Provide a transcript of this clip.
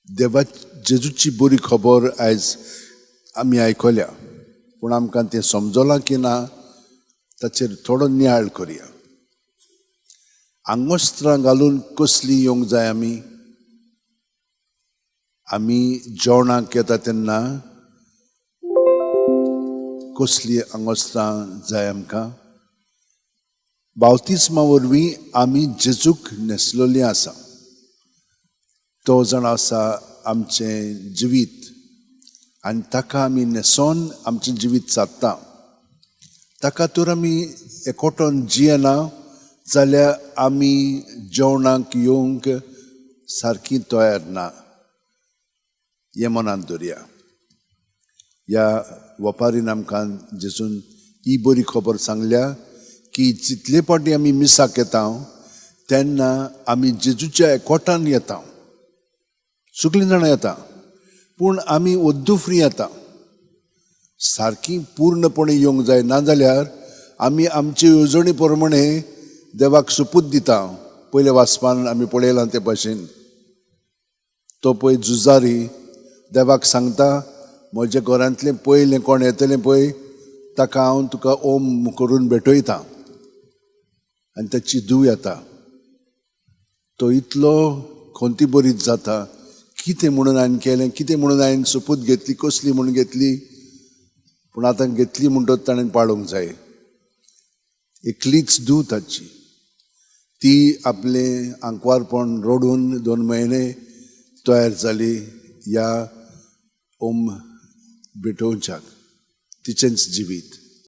देवा जेजूची बरी खबर आयज आमी आयकल्या, पूण आमकां तें समजलां की ना ताचेर थोडो नियाळ करया. आंगोस्त्रां घालून कसली येवंक जाय आमी जेवणाक येता तेन्ना कसली आंगोस्त्रां जाय आमकां. बावतिस्मा वरवीं आमी जेजूक न्हेसलेलीं आसा. तो जाण आसा आमचें जिवीत आनी ताका आमी न्हेसोन आमचें जिवीत सादता. ताका तर आमी एकवटोन जियेना जाल्यार आमी जेवणाक येवंक सारकीं तयार ना. हें मनांत दवरया. ह्या वपारीन आमकां जेजून ही बरी खबर सांगल्या की जितले फावटी आमी मिसाक येता तेन्ना आमी जेजूच्या एकवटान येता. सगळीं जाणां येता पूण आमी ओद्दू फ्री येता. सारकीं पूर्णपणे येवंक जाय, नाजाल्यार आमी आमचे येवजणे प्रमाणे देवाक सोपूत दिता. पयले वाचपान आमी पळयलां ते भाशेन तो पळय जुजारी देवाक सांगता, म्हज्या घरांतलें पयलें कोण येतलें पळय ताका हांव तुका ओम करून भेटयता. आनी ताची धूव येता. तो इतलो खोंती बरीत जाता, कितें म्हणून हांवें केलें, कितें म्हणून हांवें सोपूत घेतली, कसली म्हणून घेतली, पूण आतां घेतली म्हणटच ताणें पाळोवंक जाय. एकलीच धूव ताची, ती आपलें आंकवारपण रडून 2 म्हयने तयार जाली ह्या ओम भेटोवच्याक. तिचेंच जिवीत.